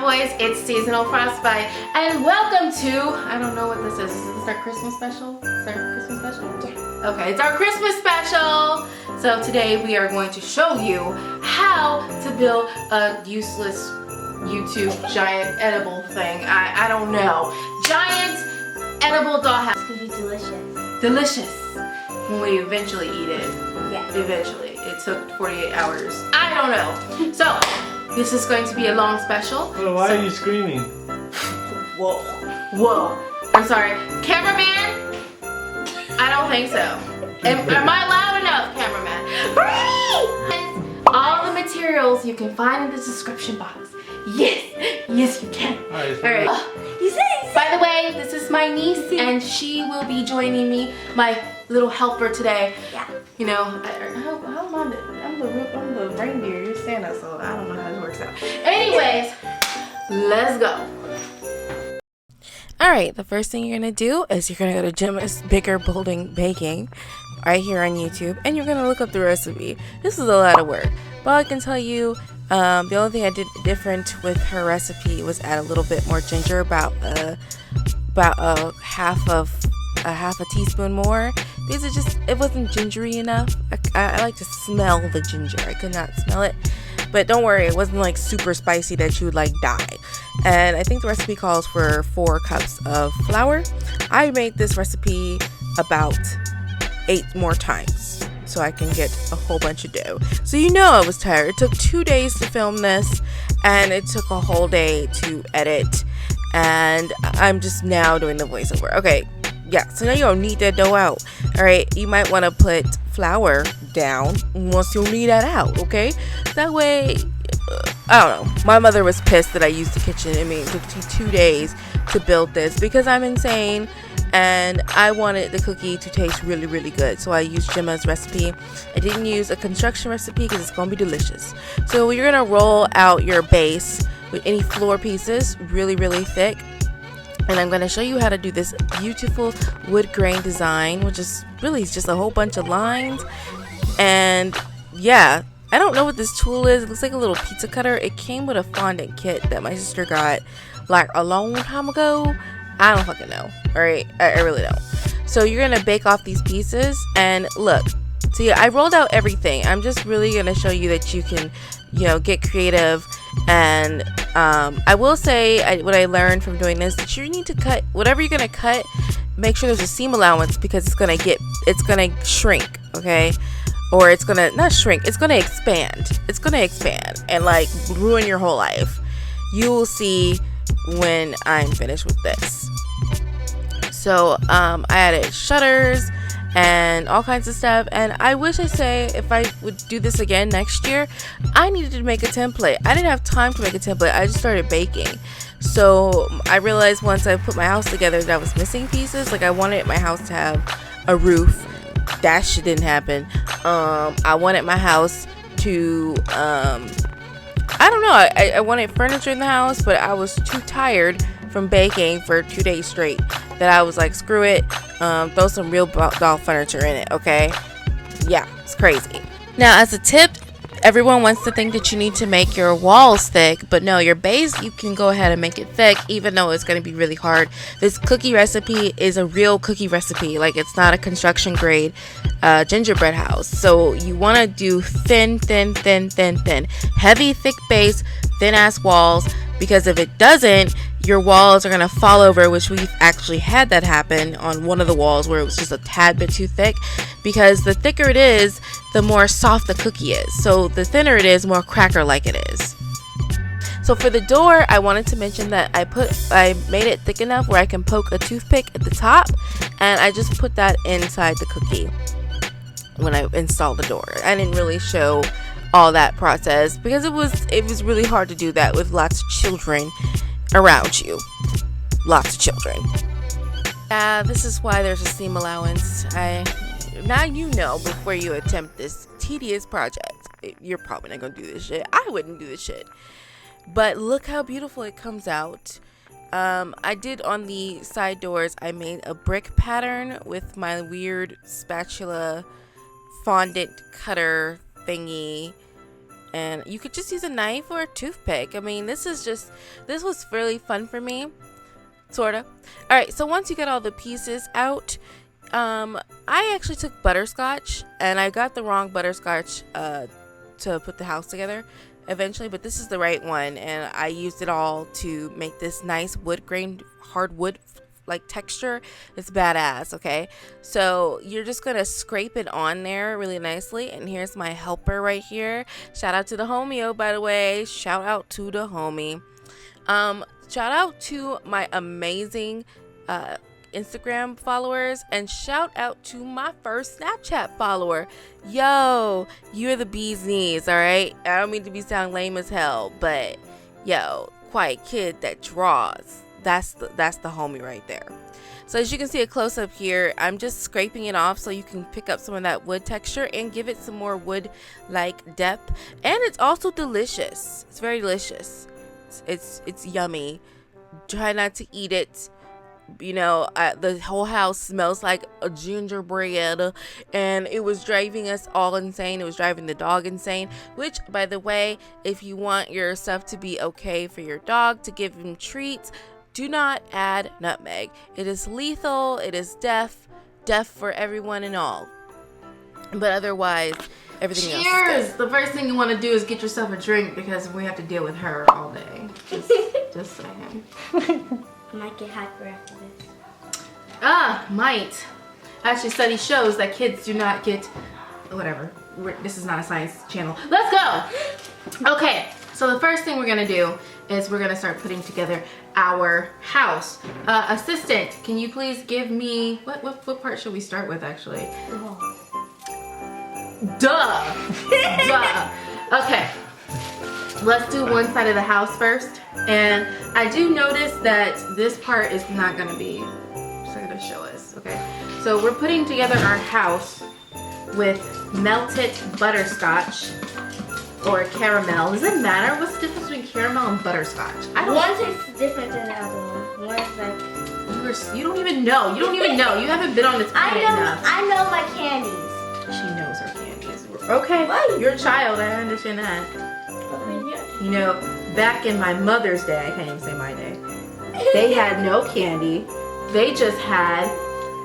Cowboys, it's seasonal frostbite, and welcome to, I don't know what this is. Is this our Christmas special? Is our Christmas special? Yeah. Okay, it's our Christmas special. So today we are going to show you how to build a useless YouTube giant edible thing. I don't know. Giant edible dollhouse. It's gonna be delicious. Delicious. When we eventually eat it. Yeah. Eventually. It took 48 hours. I don't know. So, this is going to be a long special. Well, why are you screaming? Whoa. Whoa. I'm sorry. Cameraman? I don't think so. Am I loud enough, cameraman? All the materials you can find in the description box. Yes. Yes, you can. Alright. By the way, this is my niece, and she will be joining me, my little helper today. Yeah. You know, how am I? I'm the reindeer. You're Santa, so I don't know how this works out. Anyways, let's go. Alright, the first thing you're going to do is you're going to go to Gemma's Bigger Bolding Baking right here on YouTube, and you're going to look up the recipe. This is a lot of work, but I can tell you the only thing I did different with her recipe was add a little bit more ginger, about a half a teaspoon more, because it wasn't gingery enough. I like to smell the ginger. I could not smell it, but don't worry, it wasn't like super spicy that you would like die. And I think the recipe calls for 4 cups of flour. I made this recipe about 8 more times so I can get a whole bunch of dough. So you know I was tired. It took 2 days to film this, and it took a whole day to edit, and I'm just now doing the voiceover. Okay, yeah, so now you don't need that dough out. Alright, you might want to put flour down once you need that out, okay? That way, I don't know. My mother was pissed that I used the kitchen. I mean, it took 2 days to build this because I'm insane, and I wanted the cookie to taste really, really good. So I used Gemma's recipe. I didn't use a construction recipe because it's going to be delicious. So you're going to roll out your base with any floor pieces, really, really thick. And I'm going to show you how to do this beautiful wood grain design, which is really just a whole bunch of lines. And yeah, I don't know what this tool is. It looks like a little pizza cutter. It came with a fondant kit that my sister got like a long time ago. I don't fucking know. Alright, I really don't. So you're going to bake off these pieces, and look, see, I rolled out everything. I'm just really going to show you that you can, you know, get creative. And I will say what I learned from doing this, that you need to cut whatever you're going to cut, make sure there's a seam allowance, because it's going to shrink, okay? Or it's going to not shrink, it's going to expand. It's going to expand and like ruin your whole life. You will see when I'm finished with this. So I added shutters and all kinds of stuff, and I wish I say if I would do this again next year, I needed to make a template. I didn't have time to make a template. I just started baking. So I realized once I put my house together that I was missing pieces. Like, I wanted my house to have a roof. That shit didn't happen. I wanted my house to I don't know, I wanted furniture in the house, but I was too tired from baking for 2 days straight that I was like, screw it, throw some real doll furniture in it, okay? Yeah, it's crazy. Now, as a tip, everyone wants to think that you need to make your walls thick, but no, your base, you can go ahead and make it thick, even though it's going to be really hard. This cookie recipe is a real cookie recipe. Like, it's not a construction grade gingerbread house. So you want to do thin, heavy, thick base, thin ass walls, because if it doesn't, your walls are going to fall over, which we've actually had that happen on one of the walls where it was just a tad bit too thick, because the thicker it is, the more soft the cookie is. So the thinner it is, more cracker like it is. So for the door, I wanted to mention that I made it thick enough where I can poke a toothpick at the top, and I just put that inside the cookie when I installed the door. I didn't really show all that process because it was really hard to do that with lots of children around you. Lots of children. This is why there's a seam allowance. Now you know before you attempt this tedious project. You're probably not gonna do this shit. I wouldn't do this shit. But look how beautiful it comes out. I did on the side doors, I made a brick pattern with my weird spatula fondant cutter thingy. and you could just use a knife or a toothpick. I mean, this was really fun for me, sort of. All right, so once you get all the pieces out, I actually took butterscotch, and I got the wrong butterscotch to put the house together eventually, but this is the right one, and I used it all to make this nice wood grain hardwood like texture. It's badass. Okay, so you're just gonna scrape it on there really nicely, and here's my helper right here. Shout out to the homie, by the way. Shout out to the homie. Shout out to my amazing Instagram followers, and shout out to my first Snapchat follower. Yo, you're the bee's knees. All right, I don't mean to be sound lame as hell, but yo, quiet kid that draws, that's the homie right there. So as you can see a close up here, I'm just scraping it off so you can pick up some of that wood texture and give it some more wood like depth. And it's also delicious. It's very delicious. It's yummy. Try not to eat it. You know, the whole house smells like a gingerbread, and it was driving us all insane. It was driving the dog insane, which, by the way, if you want your stuff to be okay for your dog, to give him treats, do not add nutmeg. It is lethal. It is death for everyone and all. But otherwise, everything else is good. Cheers! The first thing you want to do is get yourself a drink, because we have to deal with her all day. Just saying. I might get hyper after this. Might. Actually, study shows that kids do not get... Whatever. This is not a science channel. Let's go! Okay, so the first thing we're going to do is we're going to start putting together our house. Assistant, can you please give me... What part should we start with, actually? Duh! Duh! Okay. Let's do one side of the house first. And I do notice that this part is not going to be going to show us. Okay. So we're putting together our house with melted butterscotch or caramel. Does it matter? What's the difference between caramel and butterscotch? One tastes different than the other one. One is like... You don't even know. You don't even know. You haven't been on this planet enough. I know my candies. She knows her candies. Okay. What? You're a child. I understand that. You know, back in my mother's day, I can't even say my day, they had no candy. They just had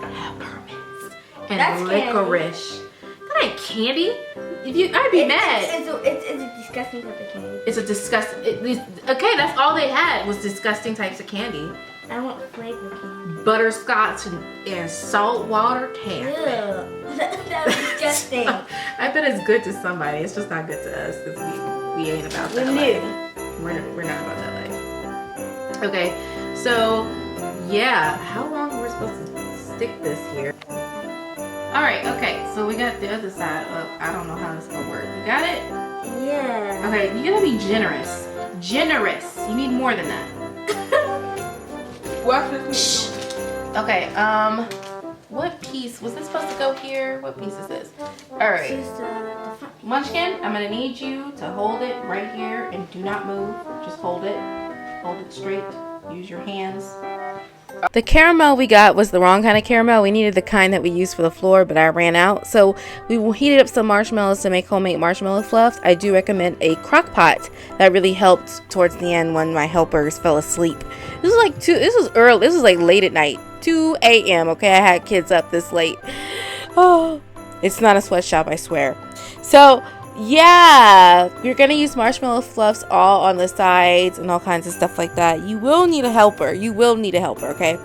peppermints and licorice. That ain't candy. I'd be mad. It's a disgusting type of candy. It's a disgusting... Okay, that's all they had was disgusting types of candy. I want flavor candy. Butterscotch and salt water taffy. That was disgusting. I bet it's good to somebody. It's just not good to us because we ain't about that life. We're not about that life. Okay, so yeah, how long are we supposed to stick this here? All right, okay, so we got the other side up. I don't know how this is gonna work. You got it? Yeah. Okay, you gotta be generous. Generous. You need more than that. Shh. Okay, what piece was this supposed to go here? What piece is this? All right, Munchkin, I'm gonna need you to hold it right here and do not move. Just hold it straight. Use your hands. The caramel we got was the wrong kind of caramel. We needed the kind that we used for the floor, but I ran out. So we heated up some marshmallows to make homemade marshmallow fluff. I do recommend a crock pot. That really helped towards the end when my helpers fell asleep. This was like this was early. This was like late at night, 2 a.m. Okay, I had kids up this late. Oh, it's not a sweatshop, I swear. So yeah, you're gonna use marshmallow fluffs all on the sides and all kinds of stuff like that. You will need a helper. Okay,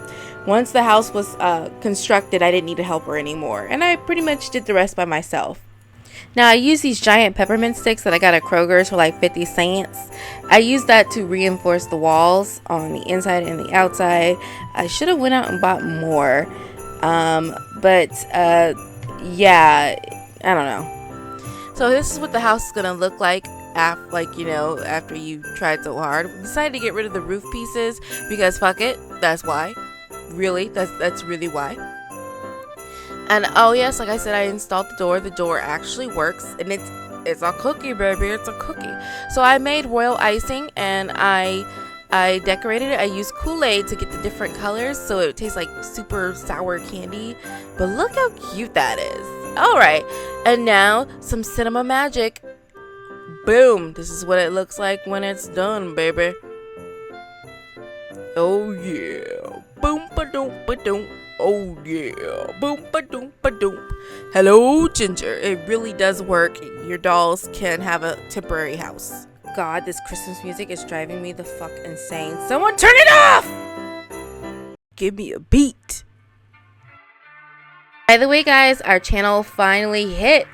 once the house was constructed, I didn't need a helper anymore, and I pretty much did the rest by myself. Now I use these giant peppermint sticks that I got at Kroger's for like 50 cents. I use that to reinforce the walls on the inside and the outside. I should have went out and bought more, but yeah, I don't know. So this is what the house is gonna look like after you tried so hard. We decided to get rid of the roof pieces because fuck it. That's why. Really, that's really why. And oh yes, like I said, I installed the door. The door actually works, and it's a cookie, baby. It's a cookie. So I made royal icing, and I decorated it. I used Kool-Aid to get the different colors, so it tastes like super sour candy. But look how cute that is. All right, and now some cinema magic. boom. This is what it looks like when it's done, baby. Oh yeah. Boom ba doom ba doom. Oh yeah. Boom ba doom ba doom. Hello, Ginger. It really does work. Your dolls can have a temporary house. God, this Christmas music is driving me the fuck insane. Someone turn it off! Give me a beat. By the way, guys, our channel finally hit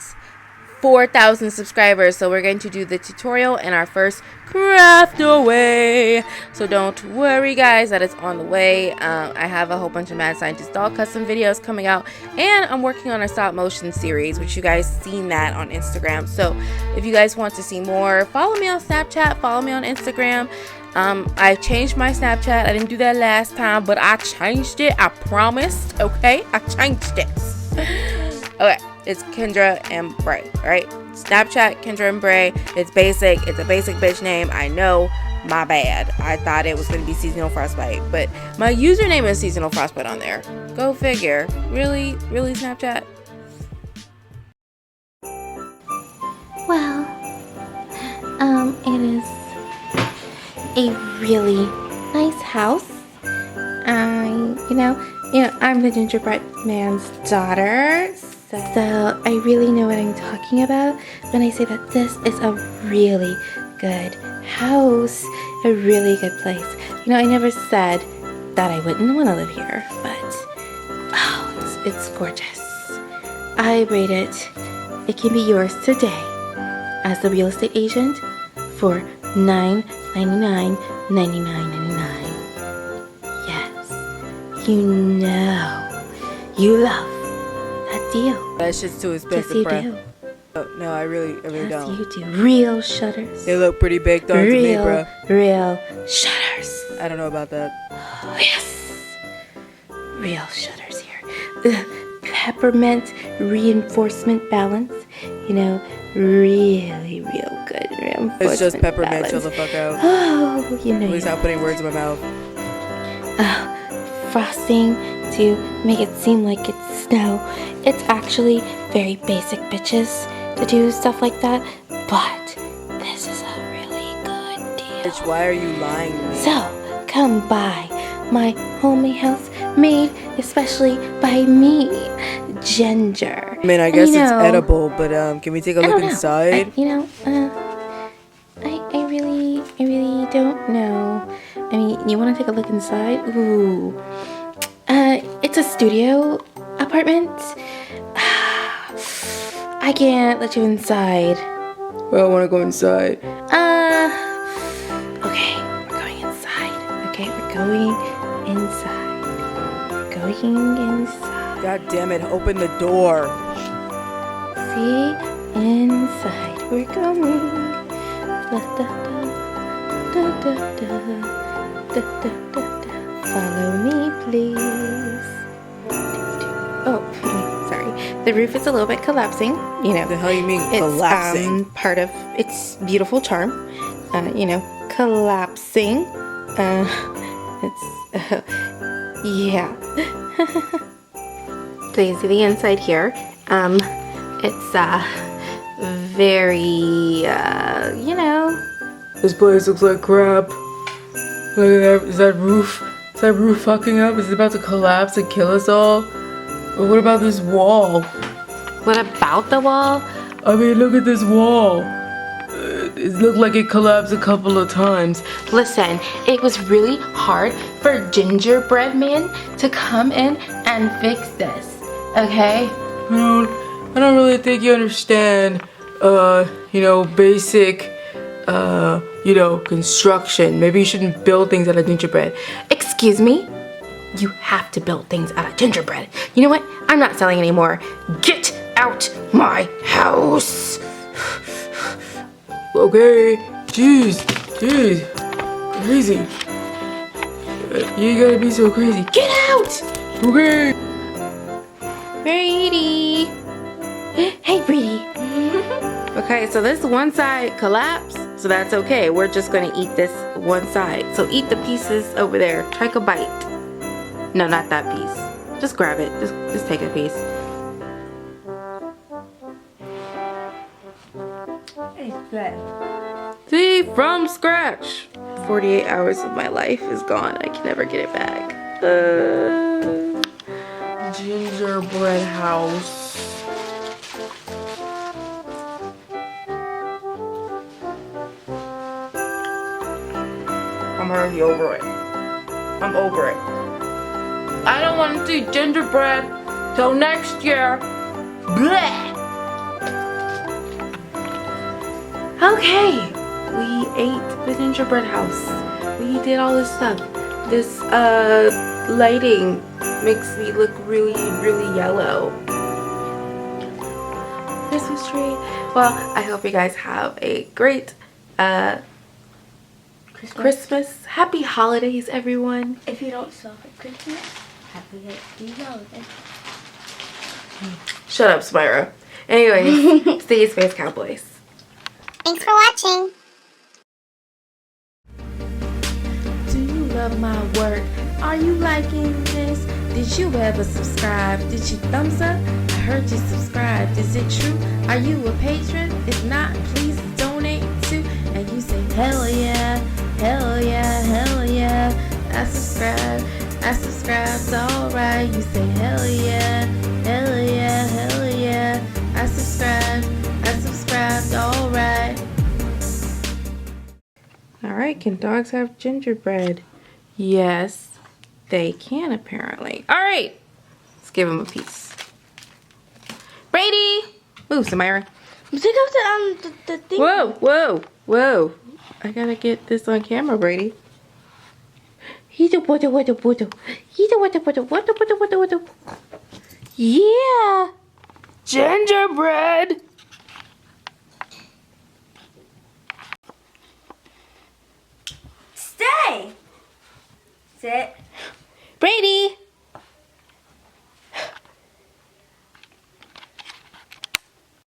4,000 subscribers, so we're going to do the tutorial and our first craft away. So don't worry, guys, that it's on the way. I have a whole bunch of Mad Scientist doll custom videos coming out, and I'm working on a stop motion series, which you guys seen that on Instagram. So if you guys want to see more, follow me on Snapchat, follow me on Instagram. I changed my Snapchat. I didn't do that last time, but I changed it. I promised. Okay, I changed it. Okay, it's Kendra and Bray. All right, Snapchat Kendra and Bray. It's basic. It's a basic bitch name. I know. My bad. I thought it was gonna be Seasonal Frostbite, but my username is Seasonal Frostbite on there. Go figure. Really, Snapchat. Well, it is a really nice house. I'm the gingerbread man's daughter, so I really know what I'm talking about when I say that this is a really good house, a really good place. I never said that I wouldn't want to live here, but it's gorgeous. I rate it. It can be yours today as the real estate agent for $9.99.99.99. Yes, you love that deal. That shit's too expensive, yes, you bro. do. No, I really Yes, don't. you do. Real shutters. They look pretty baked on to me, bro. Real shutters. I don't know about that. Oh, yes. Real shutters here. Peppermint reinforcement balance. Really real good reinforcement. It's just peppermint. balance. Chill the fuck out. Oh, Please stop putting words in my mouth. Frosting to make it seem like it's snow. It's actually very basic, bitches, to do stuff like that, but this is a really good deal. Bitch, why are you lying to me? So, come by my homey house made especially by me, Ginger. I mean, I guess it's edible, but can we take a look inside? I really don't know. I mean, you want to take a look inside? Ooh. It's a studio apartment. I can't let you inside. Well, I want to go inside. Okay, we're going inside. Okay, we're going inside. Going inside. God damn it, open the door. See? Inside we're going. Da, da, da, da, da, da, da, da, da. Follow me, please. Oh, sorry. The roof is a little bit collapsing. The hell you mean It's collapsing? part of its beautiful charm. Collapsing. Yeah. So you see the inside here. It's very This place looks like crap. Look at that. Is that roof? Is that roof fucking up? Is it about to collapse and kill us all? Or what about this wall? What about the wall? I mean, look at this wall. It looked like it collapsed a couple of times. Listen, it was really hard for Gingerbread Man to come in and fix this. Okay? I don't really think you understand, basic, construction. Maybe you shouldn't build things out of gingerbread. Excuse me? You have to build things out of gingerbread. You know what? I'm not selling anymore. Get out my house. Okay, jeez, crazy. You gotta be so crazy. Get out! Okay. Brady. Hey, Brady. Okay, so this one side collapsed, so that's okay. We're just gonna eat this one side. So eat the pieces over there. Take a bite. No, not that piece. Just grab it. Just take a piece. it's good. See, from scratch. 48 hours of my life is gone. I can never get it back. Gingerbread house. I'm already over it. I'm over it. I don't want to see gingerbread till next year. Bleh. Okay, we ate the gingerbread house. We did all this stuff. This lighting makes me look really, really yellow. Christmas tree. Well, I hope you guys have a great Christmas. Happy holidays, everyone. If you don't celebrate Christmas, happy holidays. Shut up, Spyra. Anyways, stay Space Cowboys. Thanks for watching. Do you love my work? Are you liking this? Did you ever subscribe? Did you thumbs up? I heard you subscribed. Is it true? Are you a patron? If not, please donate too. And you say, hell yeah, hell yeah, hell yeah. I subscribed, alright. You say, hell yeah, hell yeah, hell yeah. I subscribed, alright. Alright, can dogs have gingerbread? Yes, they can apparently. Alright, let's give them a piece. Brady! Move, Samira. Pick up the thing. Whoa, whoa, whoa. I gotta get this on camera, Brady. Yeah! Gingerbread! Stay. Sit. Brady!